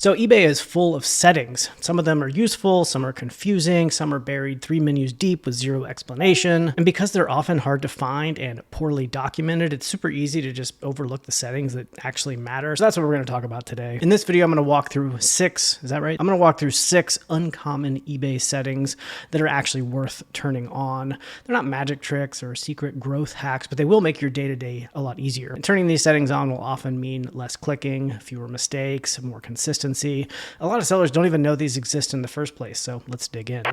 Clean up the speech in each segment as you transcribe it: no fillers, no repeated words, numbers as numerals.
So eBay is full of settings. Some of them are useful, some are confusing, some are buried 3 menus deep with zero explanation. And because they're often hard to find and poorly documented, it's super easy to just overlook the settings that actually matter. So that's what we're going to talk about today. In this video, I'm going to walk through 6, is that right? I'm going to walk through 6 uncommon eBay settings that are actually worth turning on. They're not magic tricks or secret growth hacks, but they will make your day-to-day a lot easier. And turning these settings on will often mean less clicking, fewer mistakes, more consistency. A lot of sellers don't even know these exist in the first place, so let's dig in.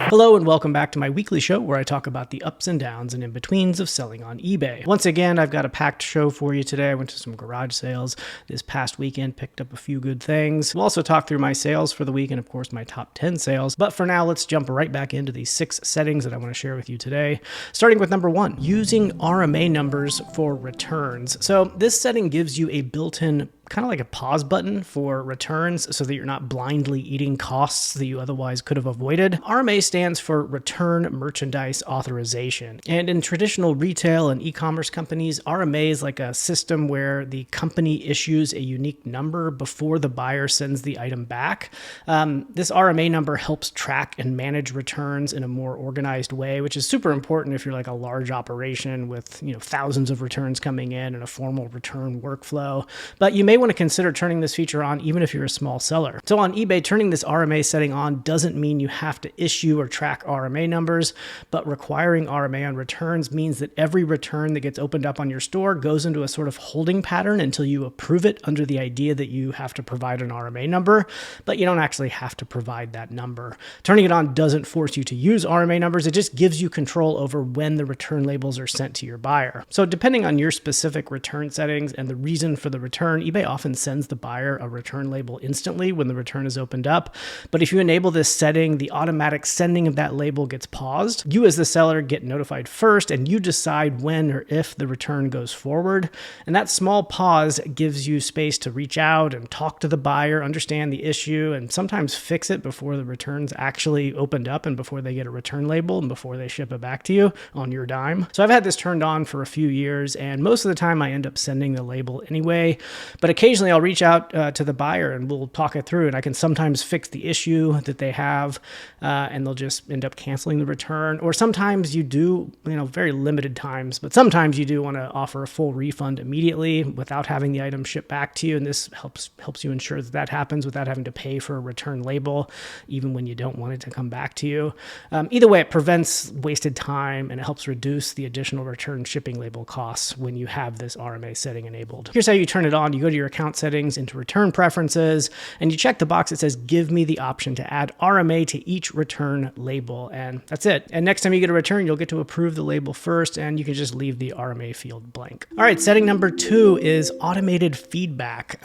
Hello and welcome back to my weekly show where I talk about the ups and downs and in-betweens of selling on eBay. Once again, I've got a packed show for you today. I went to some garage sales this past weekend, picked up a few good things. We'll also talk through my sales for the week and of course my top 10 sales. But for now, let's jump right back into these 6 settings that I want to share with you today. Starting with number 1, using RMA numbers for returns. So this setting gives you a built-in kind of like a pause button for returns so that you're not blindly eating costs that you otherwise could have avoided. RMA stands for Return Merchandise Authorization. And in traditional retail and e-commerce companies, RMA is like a system where the company issues a unique number before the buyer sends the item back. This RMA number helps track and manage returns in a more organized way, which is super important if you're like a large operation with thousands of returns coming in and a formal return workflow. But you may want to consider turning this feature on even if you're a small seller. So on eBay, turning this RMA setting on doesn't mean you have to issue or track RMA numbers, but requiring RMA on returns means that every return that gets opened up on your store goes into a sort of holding pattern until you approve it under the idea that you have to provide an RMA number, but you don't actually have to provide that number. Turning it on doesn't force you to use RMA numbers, it just gives you control over when the return labels are sent to your buyer. So depending on your specific return settings and the reason for the return, eBay often sends the buyer a return label instantly when the return is opened up. But if you enable this setting, the automatic sending of that label gets paused. You as the seller get notified first, and you decide when or if the return goes forward. And that small pause gives you space to reach out and talk to the buyer, understand the issue, and sometimes fix it before the return's actually opened up and before they get a return label and before they ship it back to you on your dime. So I've had this turned on for a few years, and most of the time I end up sending the label anyway. But occasionally I'll reach out to the buyer and we'll talk it through, and I can sometimes fix the issue that they have and they'll just end up canceling the return. Or sometimes you do, very limited times, but sometimes you do want to offer a full refund immediately without having the item shipped back to you. And this helps you ensure that that happens without having to pay for a return label, even when you don't want it to come back to you. Either way, it prevents wasted time and it helps reduce the additional return shipping label costs when you have this RMA setting enabled. Here's how you turn it on. You go to your account settings, into return preferences, and you check the box that says give me the option to add RMA to each return label, and that's it. And next time you get a return, you'll get to approve the label first, and you can just leave the RMA field blank. All right, setting number 2 is automated feedback.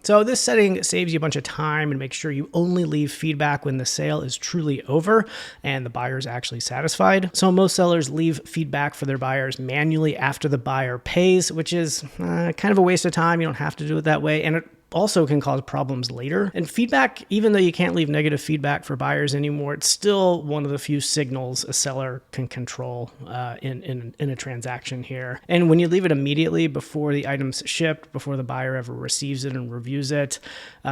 So this setting saves you a bunch of time and makes sure you only leave feedback when the sale is truly over and the buyer is actually satisfied. So most sellers leave feedback for their buyers manually after the buyer pays, which is kind of a waste of time. You don't have to do it that way, and it also can cause problems later. And feedback, even though you can't leave negative feedback for buyers anymore, it's still one of the few signals a seller can control in a transaction here. And when you leave it immediately before the item's shipped, before the buyer ever receives it and reviews it,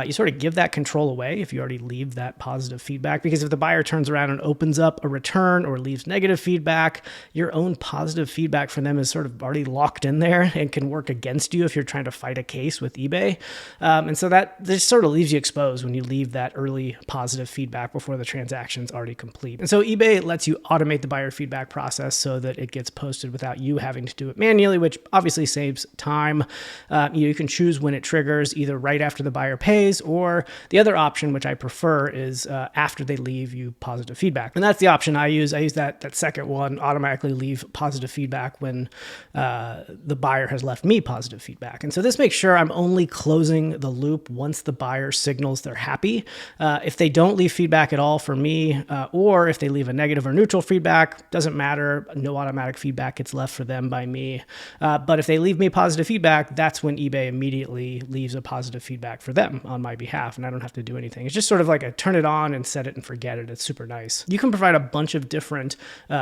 you sort of give that control away if you already leave that positive feedback. Because if the buyer turns around and opens up a return or leaves negative feedback, your own positive feedback for them is sort of already locked in there and can work against you if you're trying to fight a case with eBay. And so that just sort of leaves you exposed when you leave that early positive feedback before the transaction's already complete. And so eBay lets you automate the buyer feedback process so that it gets posted without you having to do it manually, which obviously saves time. You can choose when it triggers, either right after the buyer pays, or the other option, which I prefer, is after they leave you positive feedback. And that's the option I use. I use that second one, automatically leave positive feedback when the buyer has left me positive feedback. And so this makes sure I'm only closing the loop once the buyer signals they're happy. If they don't leave feedback at all for me, or if they leave a negative or neutral feedback, doesn't matter. No automatic feedback gets left for them by me. But if they leave me positive feedback, that's when eBay immediately leaves a positive feedback for them on my behalf, and I don't have to do anything. It's just sort of like a turn it on and set it and forget it. It's super nice. You can provide a bunch of different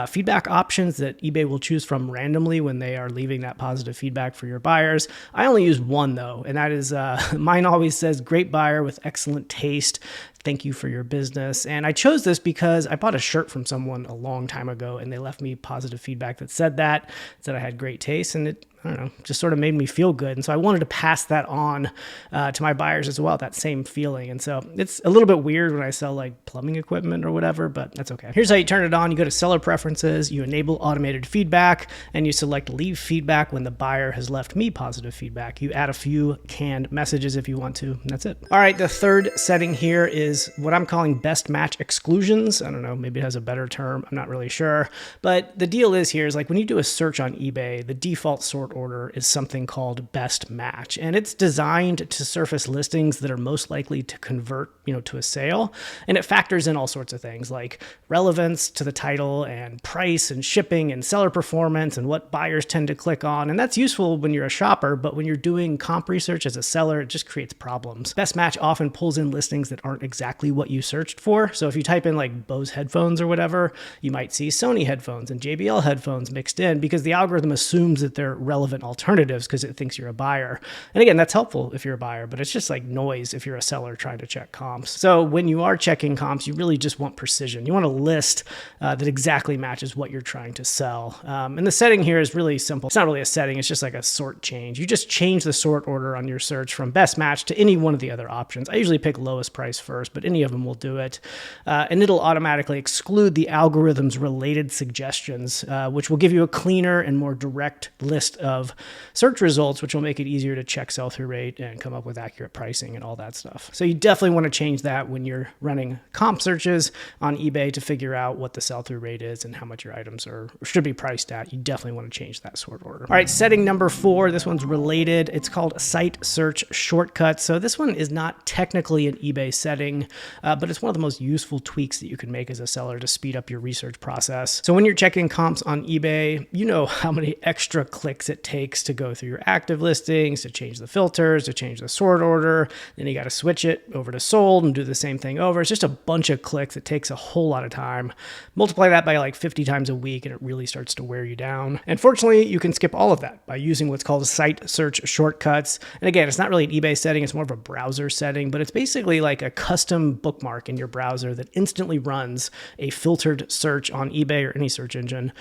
feedback options that eBay will choose from randomly when they are leaving that positive feedback for your buyers. I only use one though, and that is mine always says, "Great buyer with excellent taste. Thank you for your business." And I chose this because I bought a shirt from someone a long time ago and they left me positive feedback that said I had great taste, and it, I don't know, just sort of made me feel good. And so I wanted to pass that on to my buyers as well, that same feeling. And so it's a little bit weird when I sell like plumbing equipment or whatever, but that's okay. Here's how you turn it on. You go to seller preferences, you enable automated feedback, and you select leave feedback when the buyer has left me positive feedback. You add a few canned messages if you want to, and that's it. All right, the third setting here is what I'm calling best match exclusions. I don't know, maybe it has a better term. I'm not really sure. But the deal is here is like when you do a search on eBay, the default sort order is something called best match. And it's designed to surface listings that are most likely to convert, to a sale. And it factors in all sorts of things like relevance to the title and price and shipping and seller performance and what buyers tend to click on. And that's useful when you're a shopper, but when you're doing comp research as a seller, it just creates problems. Best match often pulls in listings that aren't exactly what you searched for. So if you type in like Bose headphones or whatever, you might see Sony headphones and JBL headphones mixed in because the algorithm assumes that they're relevant alternatives because it thinks you're a buyer. And again, that's helpful if you're a buyer, but it's just like noise if you're a seller trying to check comps. So when you are checking comps, you really just want precision. You want a list that exactly matches what you're trying to sell. And the setting here is really simple. It's not really a setting. It's just like a sort change. You just change the sort order on your search from best match to any one of the other options. I usually pick lowest price first, but any of them will do it. And it'll automatically exclude the algorithm's related suggestions, which will give you a cleaner and more direct list of search results, which will make it easier to check sell-through rate and come up with accurate pricing and all that stuff. So you definitely want to change that when you're running comp searches on eBay to figure out what the sell-through rate is and how much your items are or should be priced at. You definitely want to change that sort order. All right, setting number 4, this one's related. It's called site search shortcuts. So this one is not technically an eBay setting, but it's one of the most useful tweaks that you can make as a seller to speed up your research process. So when you're checking comps on eBay, you know how many extra clicks it takes to go through your active listings, to change the filters, to change the sort order. Then you got to switch it over to sold and do the same thing over. It's just a bunch of clicks. It takes a whole lot of time. Multiply that by like 50 times a week and it really starts to wear you down. And fortunately, you can skip all of that by using what's called site search shortcuts. And again, it's not really an eBay setting. It's more of a browser setting, but it's basically like a custom bookmark in your browser that instantly runs a filtered search on eBay or any search engine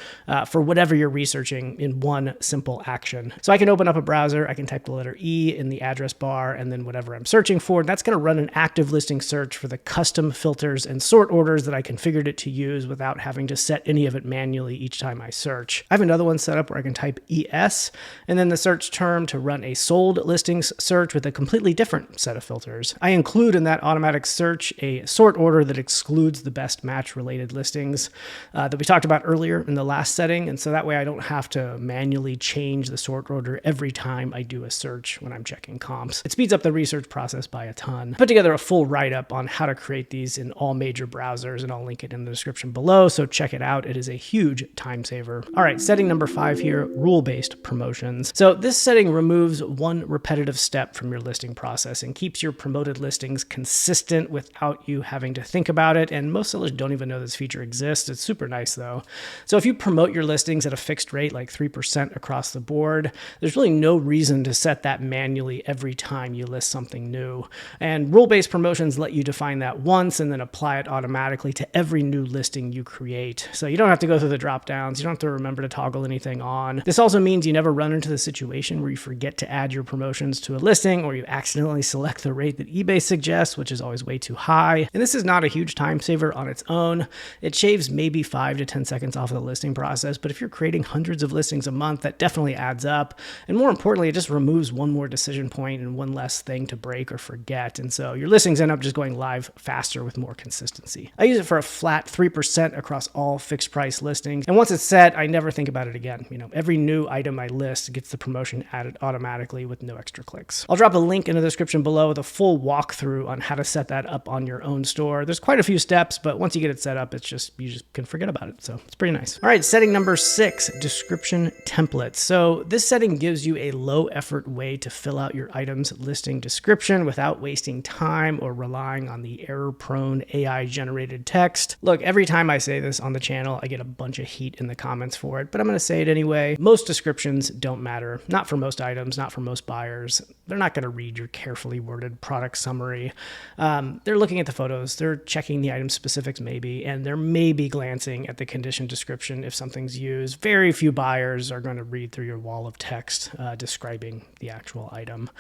for whatever you're researching in one simple action. So I can open up a browser, I can type the letter E in the address bar and then whatever I'm searching for. That's going to run an active listing search for the custom filters and sort orders that I configured it to use without having to set any of it manually each time I search. I have another one set up where I can type ES and then the search term to run a sold listings search with a completely different set of filters. I include in that automatic search a sort order that excludes the best match related listings that we talked about earlier in the last setting. And so that way I don't have to manually change the sort order every time I do a search when I'm checking comps. It speeds up the research process by a ton. I put together a full write-up on how to create these in all major browsers, and I'll link it in the description below, so check it out. It is a huge time saver. All right, setting number 5 here, rule-based promotions. So this setting removes one repetitive step from your listing process and keeps your promoted listings consistent without you having to think about it, and most sellers don't even know this feature exists. It's super nice though. So if you promote your listings at a fixed rate, like 3% across the board, there's really no reason to set that manually every time you list something new. And rule-based promotions let you define that once and then apply it automatically to every new listing you create. So you don't have to go through the drop downs. You don't have to remember to toggle anything on. This also means you never run into the situation where you forget to add your promotions to a listing or you accidentally select the rate that eBay suggests, which is always way too high. And this is not a huge time saver on its own. It shaves maybe 5 to 10 seconds off of the listing process, but if you're creating hundreds of listings a month, that definitely definitely adds up. And more importantly, it just removes one more decision point and one less thing to break or forget. And so your listings end up just going live faster with more consistency. I use it for a flat 3% across all fixed price listings. And once it's set, I never think about it again. Every new item I list gets the promotion added automatically with no extra clicks. I'll drop a link in the description below with a full walkthrough on how to set that up on your own store. There's quite a few steps, but once you get it set up, you just can forget about it. So it's pretty nice. All right, setting number 6, description templates. So this setting gives you a low effort way to fill out your item's listing description without wasting time or relying on the error-prone AI generated text. Look, every time I say this on the channel, I get a bunch of heat in the comments for it, but I'm going to say it anyway. Most descriptions don't matter. Not for most items, not for most buyers. They're not going to read your carefully worded product summary. They're looking at the photos, they're checking the item specifics maybe, and they're maybe glancing at the condition description if something's used. Very few buyers are going to read through your wall of text describing the actual item.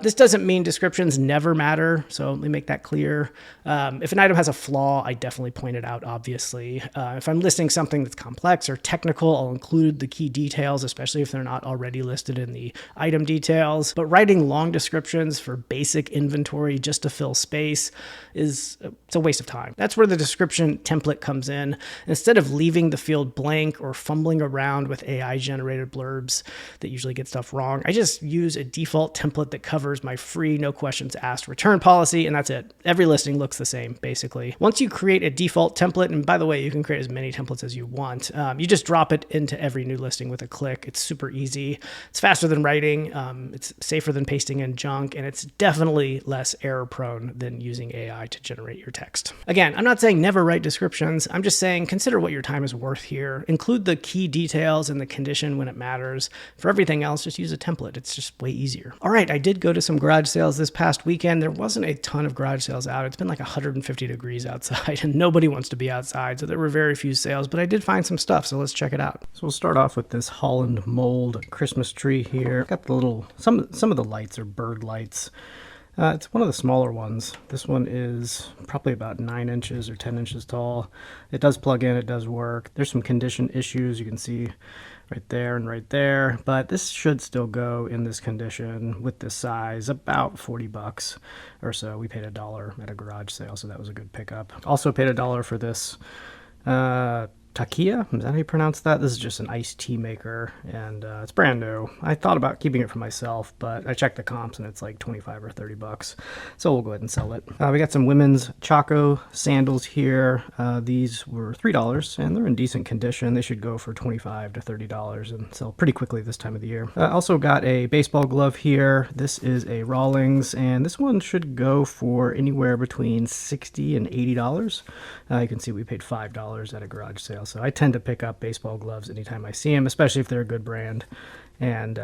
This doesn't mean descriptions never matter, so let me make that clear. If an item has a flaw, I definitely point it out, obviously. If I'm listing something that's complex or technical, I'll include the key details, especially if they're not already listed in the item details. But writing long descriptions for basic inventory just to fill space it's a waste of time. That's where the description template comes in. Instead of leaving the field blank or fumbling around with AI generated blurbs that usually get stuff wrong, I just use a default template that covers my free no questions asked return policy, and that's it. Every listing looks the same, basically. Once you create a default template, and by the way, you can create as many templates as you want, you just drop it into every new listing with a click. It's super easy. It's faster than writing. It's safer than pasting in junk, and it's definitely less error prone than using AI to generate your text. Again, I'm not saying never write descriptions. I'm just saying consider what your time is worth here. Include the key details and the condition when it matters. For everything else, just use a template. It's just way easier. All right, I did go to some garage sales this past weekend. There wasn't a ton of garage sales out. It's been like 150 degrees outside and nobody wants to be outside, so there were very few sales, but I did find some stuff, so let's check it out. So we'll start off with this Holland mold Christmas tree here. Got the little, some of the lights are bird lights. It's one of the smaller ones. This one is probably about 9 inches or 10 inches tall. It does plug in, it does work. There's some condition issues you can see right there and right there, but this should still go in this condition with this size, about 40 bucks or so. We paid $1 at a garage sale, so that was a good pickup. Also paid $1 for this Takia, is that how you pronounce that? This is just an iced tea maker, and it's brand new. I thought about keeping it for myself, but I checked the comps, and it's like 25 or 30 bucks. So we'll go ahead and sell it. We got some women's Chaco sandals here. These were $3, and they're in decent condition. They should go for $25 to $30 and sell pretty quickly this time of the year. Also got a baseball glove here. This is a Rawlings, and this one should go for anywhere between $60 and $80. You can see we paid $5 at a garage sale. So I tend to pick up baseball gloves anytime I see them, especially if they're a good brand. And,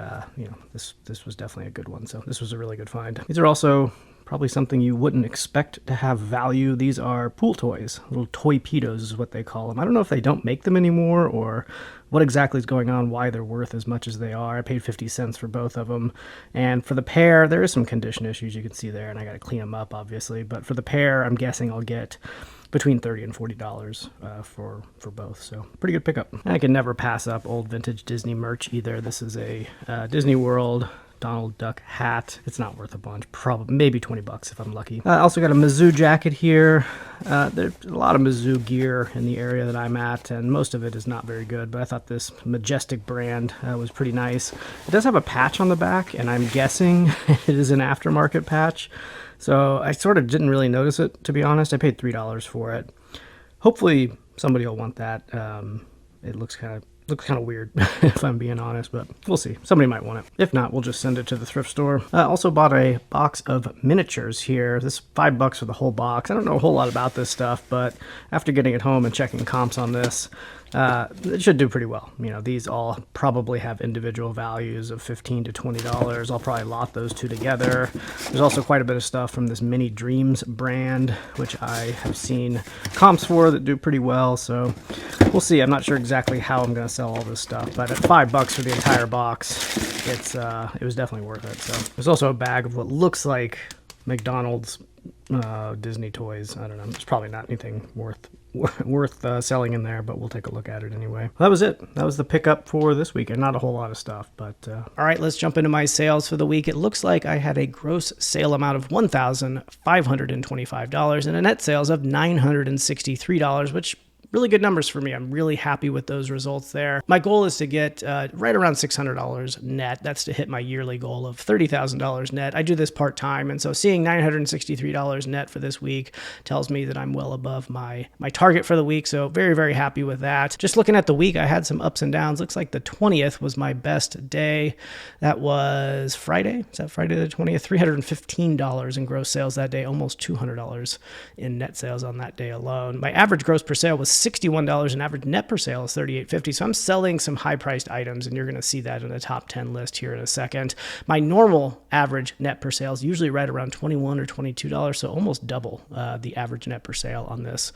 this was definitely a good one. So this was a really good find. These are also probably something you wouldn't expect to have value. These are pool toys. Little toy-pedos is what they call them. I don't know if they don't make them anymore or what exactly is going on, why they're worth as much as they are. I paid 50 cents for both of them. And for the pair, there is some condition issues you can see there, and I got to clean them up, obviously. But for the pair, I'm guessing I'll get between $30 and $40 for both. So pretty good pickup. And I can never pass up old vintage Disney merch either. This is a Disney World Donald Duck hat. It's not worth a bunch, probably maybe 20 bucks if I'm lucky. I also got a Mizzou jacket here. There's a lot of Mizzou gear in the area that I'm at, and most of it is not very good, but I thought this Majestic brand was pretty nice. It does have a patch on the back, and I'm guessing it is an aftermarket patch. So I sort of didn't really notice it, to be honest. I paid $3 for it. Hopefully somebody will want that. It looks kind of weird, if I'm being honest, but we'll see. Somebody might want it. If not, we'll just send it to the thrift store. I also bought a box of miniatures here. This is $5 for the whole box. I don't know a whole lot about this stuff, but after getting it home and checking comps on this, it should do pretty well. These all probably have individual values of $15 to $20. I'll probably lot those two together. There's also quite a bit of stuff from this Mini Dreams brand, which I have seen comps for that do pretty well. So we'll see. I'm not sure exactly how I'm going to sell all this stuff, but at $5 for the entire box, it was definitely worth it. So there's also a bag of what looks like McDonald's Disney toys. I don't know. There's probably not anything worth selling in there, but we'll take a look at it anyway. Well, that was it. That was the pickup for this week, and not a whole lot of stuff. But all right, let's jump into my sales for the week. It looks like I had a gross sale amount of $1,525 and a net sales of $963, which really good numbers for me. I'm really happy with those results there. My goal is to get right around $600 net. That's to hit my yearly goal of $30,000 net. I do this part-time, and so seeing $963 net for this week tells me that I'm well above my target for the week, so very, very happy with that. Just looking at the week, I had some ups and downs. Looks like the 20th was my best day. That was Friday. Is that Friday the 20th? $315 in gross sales that day, almost $200 in net sales on that day alone. My average gross per sale was $61 and average net per sale is $38.50. So I'm selling some high priced items, and you're going to see that in the top 10 list here in a second. My normal average net per sale is usually right around $21 or $22. So almost double the average net per sale on this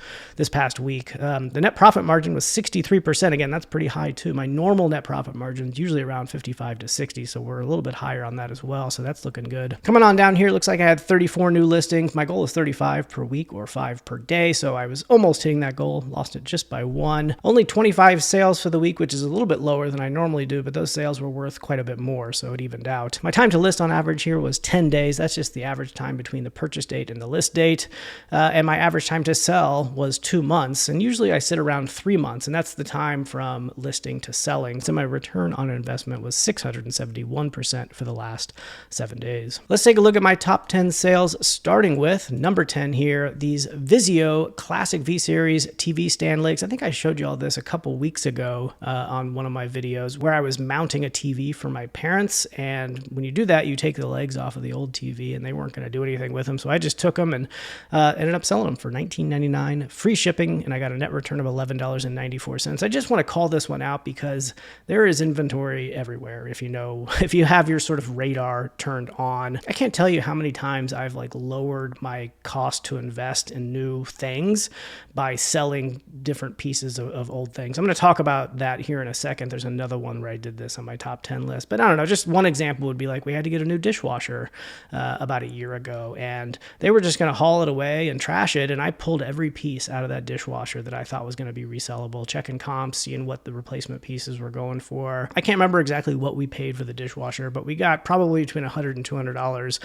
past week. The net profit margin was 63%. Again, that's pretty high too. My normal net profit margin is usually around 55 to 60. So we're a little bit higher on that as well. So that's looking good. Coming on down here, looks like I had 34 new listings. My goal is 35 per week or 5 per day. So I was almost hitting that goal, lost it just by 1. Only 25 sales for the week, which is a little bit lower than I normally do, but those sales were worth quite a bit more, so it evened out. My time to list on average here was 10 days. That's just the average time between the purchase date and the list date. And my average time to sell was 2 months, and usually I sit around 3 months, and that's the time from listing to selling. So my return on investment was 671% for the last 7 days. Let's take a look at my top 10 sales, starting with number 10 here, these Vizio Classic V-Series TV stand legs. I think I showed you all this a couple weeks ago on one of my videos where I was mounting a TV for my parents. And when you do that, you take the legs off of the old TV, and they weren't going to do anything with them. So I just took them and ended up selling them for $19.99, free shipping, and I got a net return of $11.94. I just want to call this one out because there is inventory everywhere. If you have your sort of radar turned on, I can't tell you how many times I've lowered my cost to invest in new things by selling different pieces of old things. I'm going to talk about that here in a second. There's another one where I did this on my top 10 list, but I don't know. Just one example would be we had to get a new dishwasher about a year ago, and they were just going to haul it away and trash it. And I pulled every piece out of that dishwasher that I thought was going to be resellable, checking comps, seeing what the replacement pieces were going for. I can't remember exactly what we paid for the dishwasher, but we got probably between $100 and $200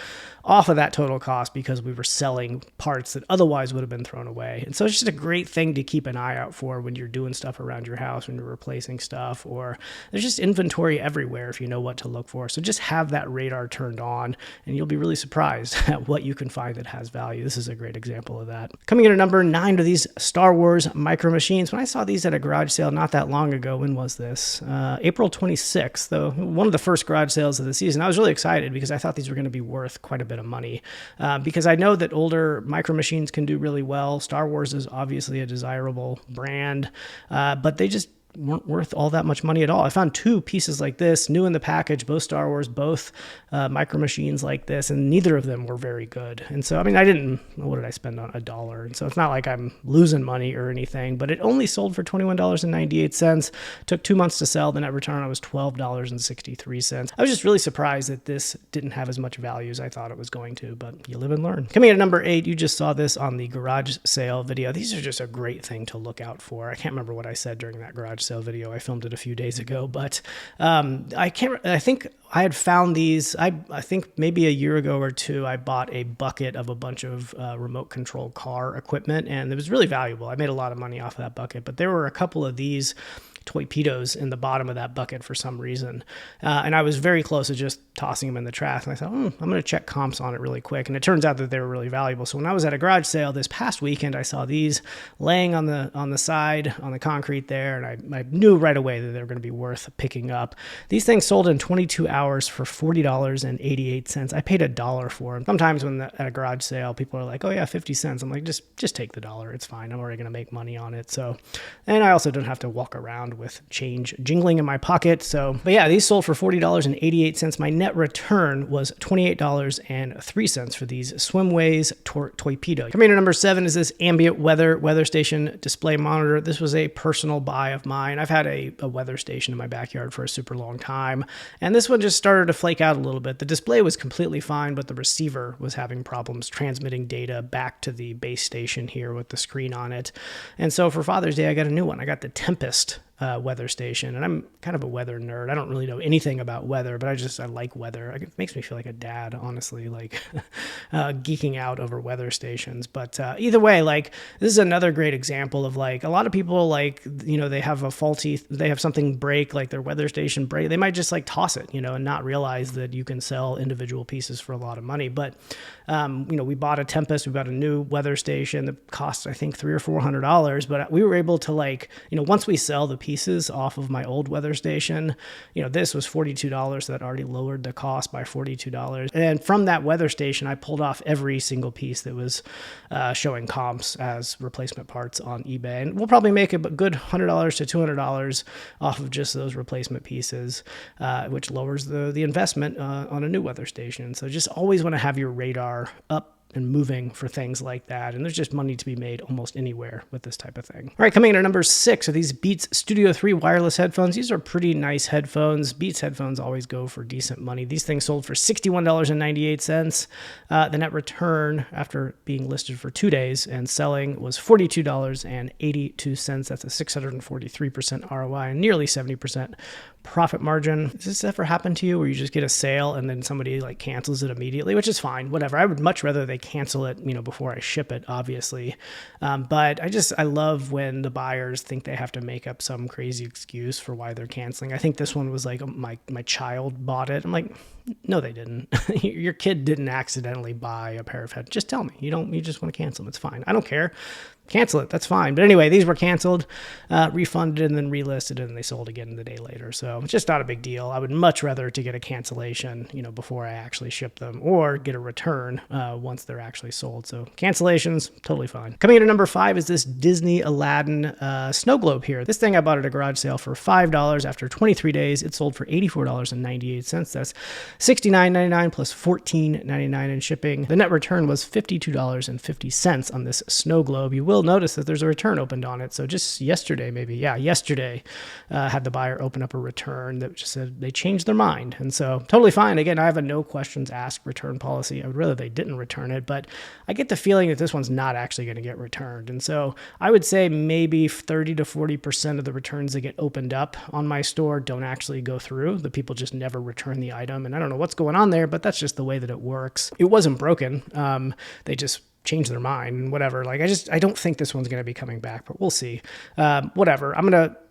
off of that total cost because we were selling parts that otherwise would have been thrown away. And so it's just a great thing to keep an eye out for when you're doing stuff around your house, when you're replacing stuff, or there's just inventory everywhere if you know what to look for. So just have that radar turned on, and you'll be really surprised at what you can find that has value. This is a great example of that. Coming in at number 9 are these Star Wars Micro Machines. When I saw these at a garage sale not that long ago, when was this? April 26th, though, one of the first garage sales of the season. I was really excited because I thought these were going to be worth quite a bit of money because I know that older Micro Machines can do really well. Star Wars is obviously a desirable brand, but they just weren't worth all that much money at all. I found 2 pieces like this, new in the package, both Star Wars, both Micro Machines like this, and neither of them were very good. And so, what did I spend on $1? And so it's not like I'm losing money or anything, but it only sold for $21.98. Took 2 months to sell. The net return on it was $12.63. I was just really surprised that this didn't have as much value as I thought it was going to, but you live and learn. Coming in at number 8, you just saw this on the garage sale video. These are just a great thing to look out for. I can't remember what I said during that garage sale video. I filmed it a few days ago, but I think I had found these, I think maybe a year ago or 2, I bought a bucket of a bunch of remote control car equipment, and it was really valuable. I made a lot of money off of that bucket, but there were a couple of these Toy-Pedos in the bottom of that bucket for some reason. And I was very close to just tossing them in the trash. And I thought, I'm going to check comps on it really quick. And it turns out that they were really valuable. So when I was at a garage sale this past weekend, I saw these laying on the side, on the concrete there. And I knew right away that they were going to be worth picking up. These things sold in 22 hours for $40.88. I paid $1 for them. Sometimes at a garage sale, people are like, oh yeah, 50 cents. I'm like, just take the $1. It's fine. I'm already going to make money on it. So, and I also don't have to walk around around with change jingling in my pocket. So, but yeah, these sold for $40.88. My net return was $28.03 for these Swimways Torpedo. Coming to number 7 is this ambient weather station display monitor. This was a personal buy of mine. I've had a weather station in my backyard for a super long time, and this one just started to flake out a little bit. The display was completely fine, but the receiver was having problems transmitting data back to the base station here with the screen on it. And so for Father's Day, I got a new one. I got the Tempest weather station, and I'm kind of a weather nerd. I don't really know anything about weather, but I like weather. It makes me feel like a dad, honestly, like geeking out over weather stations. But either way, like, this is another great example of, like, a lot of people, like, you know, they have something break, like their weather station break. They might just like toss it, you know, and not realize that you can sell individual pieces for a lot of money. But you know, we bought a Tempest, we got a new weather station that cost, I think, $300 or $400, but we were able to, like, you know, once we sell the pieces off of my old weather station, you know, this was $42, so that already lowered the cost by $42. And from that weather station, I pulled off every single piece that was showing comps as replacement parts on eBay. And we'll probably make a good $100 to $200 off of just those replacement pieces, which lowers the investment on a new weather station. So just always want to have your radar up and moving for things like that. And there's just money to be made almost anywhere with this type of thing. All right, coming in at number 6 are these Beats Studio 3 wireless headphones. These are pretty nice headphones. Beats headphones always go for decent money. These things sold for $61.98. The net return after being listed for 2 days and selling was $42.82. That's a 643% ROI and nearly 70% profit margin. Does this ever happen to you where you just get a sale and then somebody like cancels it immediately, which is fine, whatever. I would much rather they cancel it, you know, before I ship it, obviously. But I love when the buyers think they have to make up some crazy excuse for why they're canceling. I think this one was like, my child bought it. I'm like, no, they didn't. Your kid didn't accidentally buy a pair of headphones. Just tell me. You just want to cancel them. It's fine. I don't care. Cancel it. That's fine. But anyway, these were canceled, refunded, and then relisted, and they sold again the day later. So it's just not a big deal. I would much rather to get a cancellation, you know, before I actually ship them, or get a return once they're actually sold. So cancellations, totally fine. Coming in at number 5 is this Disney Aladdin snow globe here. This thing I bought at a garage sale for $5. After 23 days, it sold for $84.98. That's $69.99 plus $14.99 in shipping. The net return was $52.50 on this snow globe. You will notice that there's a return opened on it. So just yesterday, yesterday, had the buyer open up a return that just said they changed their mind. And so totally fine. Again, I have a no questions asked return policy. I would rather they didn't return it, but I get the feeling that this one's not actually going to get returned. And so I would say maybe 30 to 40% of the returns that get opened up on my store don't actually go through. The people just never return the item. And I don't know what's going on there, but that's just the way that it works. It wasn't broken. They just change their mind and whatever. Like, I don't think this one's going to be coming back, but we'll see. Whatever.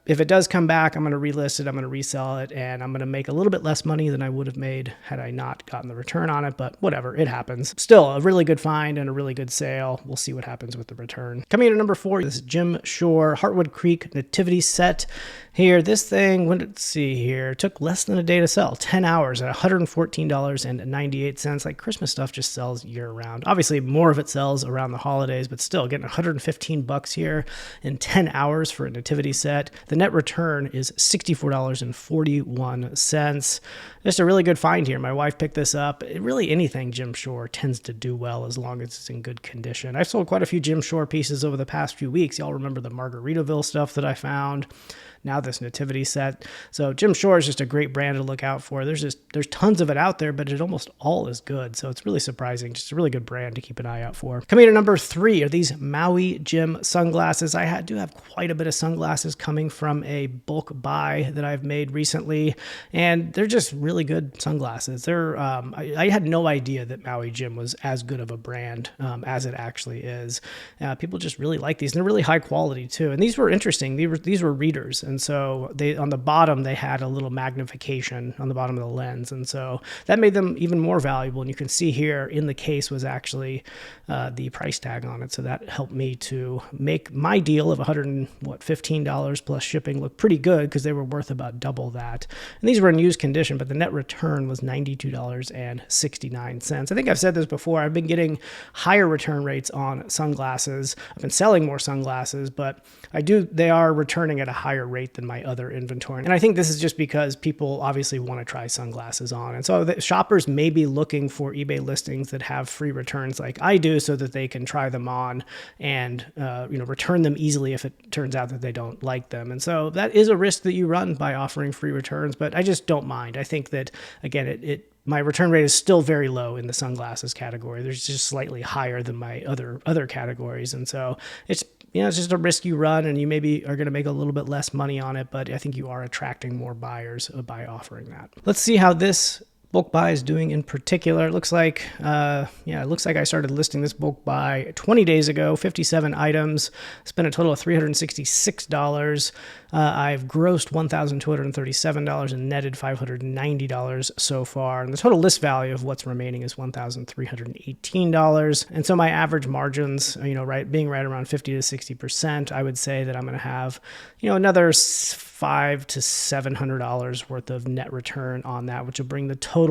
If it does come back, I'm going to relist it, I'm going to resell it, and I'm going to make a little bit less money than I would have made had I not gotten the return on it, but whatever, it happens. Still, a really good find and a really good sale. We'll see what happens with the return. Coming in at number 4, this Jim Shore Heartwood Creek Nativity Set. Here, this thing, let's see here, took less than a day to sell, 10 hours at $114.98. Like, Christmas stuff just sells year round. Obviously, more of it sells around the holidays, but still, getting $115 here in 10 hours for a nativity set. The net return is $64.41. Just a really good find here. My wife picked this up. Really, anything Jim Shore tends to do well as long as it's in good condition. I've sold quite a few Jim Shore pieces over the past few weeks. Y'all remember the Margaritaville stuff that I found. Now this nativity set. So Jim Shore is just a great brand to look out for. There's tons of it out there, but it almost all is good. So it's really surprising. Just a really good brand to keep an eye out for. Coming in at number 3 are these Maui Jim sunglasses. I do have quite a bit of sunglasses coming from a bulk buy that I've made recently, and they're just really good sunglasses. I had no idea that Maui Jim was as good of a brand as it actually is. People just really like these, and they're really high quality too. And these were interesting. These were readers. And so on the bottom, they had a little magnification on the bottom of the lens. And so that made them even more valuable. And you can see here in the case was actually the price tag on it. So that helped me to make my deal of $115 plus shipping look pretty good, because they were worth about double that. And these were in used condition, but the net return was $92.69. I think I've said this before. I've been getting higher return rates on sunglasses. I've been selling more sunglasses, but they are returning at a higher rate rate than my other inventory. And I think this is just because people obviously want to try sunglasses on. And so the shoppers may be looking for eBay listings that have free returns like I do so that they can try them on and return them easily if it turns out that they don't like them. And so that is a risk that you run by offering free returns, but I just don't mind. I think that, again, my return rate is still very low in the sunglasses category. There's just slightly higher than my other categories. And so it's just a risk you run, and you maybe are going to make a little bit less money on it, but I think you are attracting more buyers by offering that. Let's see how this bulk buy is doing in particular. It looks like I started listing this bulk buy 20 days ago, 57 items, spent a total of $366. I've grossed $1,237 and netted $590 so far. And the total list value of what's remaining is $1,318. And so my average margins, being right around 50 to 60%, I would say that I'm going to have, another $500 to $700 worth of net return on that, which will bring the total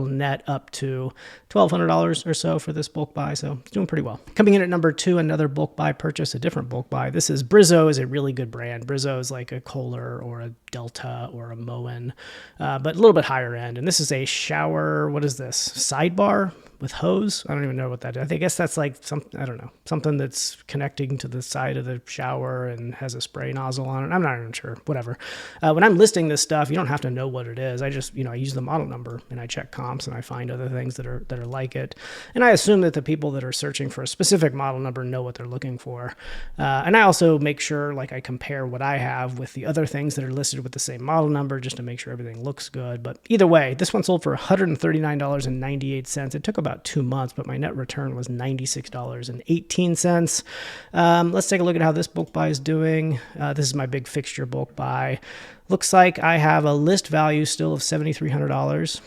net up to $1,200 or so for this bulk buy. So it's doing pretty well. Coming in at number 2, another bulk buy purchase, a different bulk buy. This is Brizzo, is a really good brand. Brizzo is like a Kohler or a Delta or a Moen, but a little bit higher end. And this is a shower, what is this? Sidebar with hose? I don't even know what that is. I guess that's like something that's connecting to the side of the shower and has a spray nozzle on it. I'm not even sure, whatever. When I'm listing this stuff, you don't have to know what it is. I just, I use the model number and I check comps and I find other things that are like it. And I assume that the people that are searching for a specific model number know what they're looking for. And I also make sure, I compare what I have with the other things that are listed with the same model number just to make sure everything looks good. But either way, this one sold for $139.98. It took about 2 months, but my net return was $96.18. Let's take a look at how this bulk buy is doing. This is my big fixture bulk buy. Looks like I have a list value still of $7,300.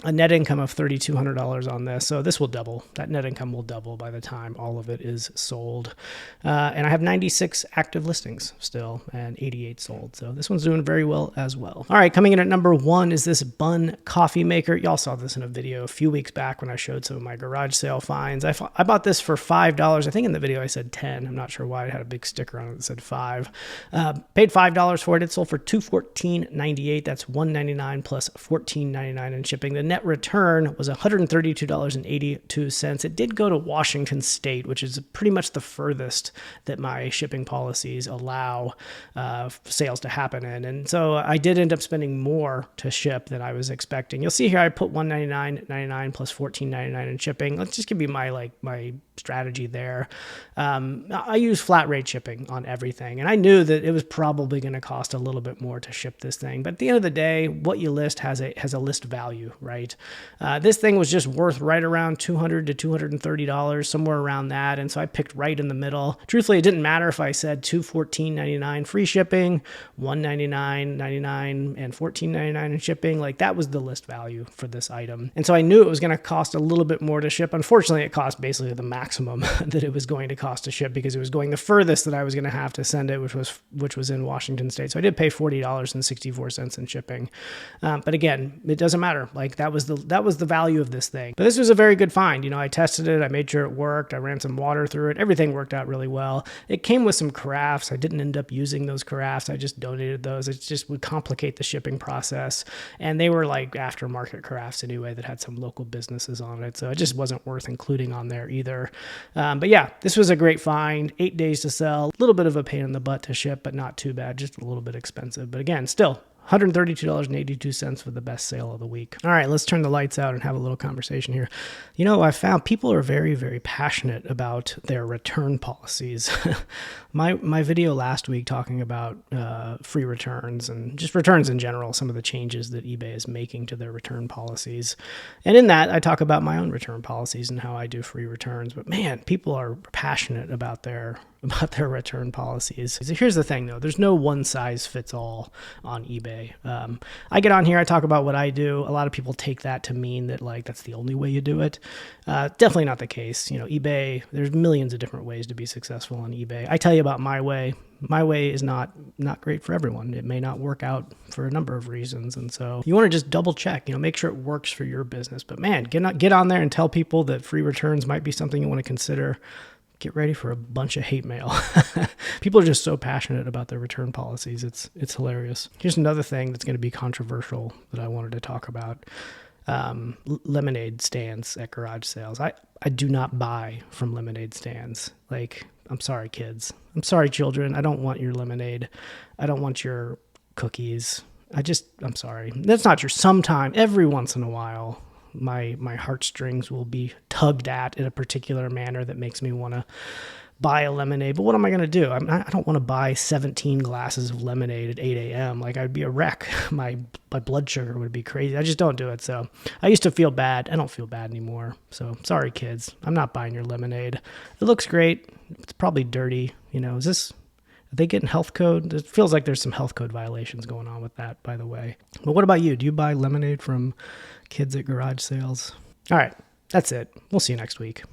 A net income of $3,200 on this. So this will double. That net income will double by the time all of it is sold. And I have 96 active listings still and 88 sold. So this one's doing very well as well. All right, coming in at number 1 is this Bun coffee maker. Y'all saw this in a video a few weeks back when I showed some of my garage sale finds. I bought this for $5. I think in the video I said 10. I'm not sure why. It had a big sticker on it that said 5. Paid $5 for it. It sold for $214.98. That's $199 plus $14.99 in shipping. The net return was $132.82. It did go to Washington State, which is pretty much the furthest that my shipping policies allow sales to happen in. And so I did end up spending more to ship than I was expecting. You'll see here I put $199.99 plus $14.99 in shipping. Let's just give you my strategy there. I use flat rate shipping on everything, and I knew that it was probably going to cost a little bit more to ship this thing. But at the end of the day, what you list has a list value, right? This thing was just worth right around $200 to $230, somewhere around that, and so I picked right in the middle. Truthfully, it didn't matter if I said $214.99 free shipping, $199.99, and $14.99 in shipping. That was the list value for this item, and so I knew it was going to cost a little bit more to ship. Unfortunately, it cost basically the maximum that it was going to cost to ship because it was going the furthest that I was going to have to send it, which was in Washington State. So I did pay $40.64 in shipping, but again, it doesn't matter. That was the value of this thing. But this was a very good find. I tested it. I made sure it worked. I ran some water through it. Everything worked out really well. It came with some carafes. I didn't end up using those carafes. I just donated those. It just would complicate the shipping process, and they were aftermarket carafes anyway that had some local businesses on it. So it just wasn't worth including on there either. But yeah, this was a great find. 8 days to sell. A little bit of a pain in the butt to ship, but not too bad. Just a little bit expensive. But again, still $132.82 for the best sale of the week. All right, let's turn the lights out and have a little conversation here. I found people are very, very passionate about their return policies. My video last week talking about free returns and just returns in general, some of the changes that eBay is making to their return policies. And in that, I talk about my own return policies and how I do free returns. But man, people are passionate about their return policies. So here's the thing though, there's no one size fits all on eBay. I get on here, I talk about what I do. A lot of people take that to mean that that's the only way you do it. Definitely not the case. eBay, there's millions of different ways to be successful on eBay. I tell you about my way. My way is not great for everyone. It may not work out for a number of reasons. And so you want to just double check, make sure it works for your business. But man, get on there and tell people that free returns might be something you want to consider. get ready for a bunch of hate mail. People are just so passionate about their return policies. It's hilarious. Here's another thing that's going to be controversial that I wanted to talk about. Lemonade stands at garage sales. I do not buy from lemonade stands. Like, I'm sorry, kids. I'm sorry, children. I don't want your lemonade. I don't want your cookies. I'm sorry. That's not your sometime. Every once in a while, my heartstrings will be tugged at in a particular manner that makes me want to buy a lemonade. But what am I going to do? I don't want to buy 17 glasses of lemonade at 8 a.m. Like, I'd be a wreck. My blood sugar would be crazy. I just don't do it. So I used to feel bad. I don't feel bad anymore. So sorry, kids. I'm not buying your lemonade. It looks great. It's probably dirty. Are they getting health code? It feels like there's some health code violations going on with that, by the way. But what about you? Do you buy lemonade from kids at garage sales? All right. That's it. We'll see you next week.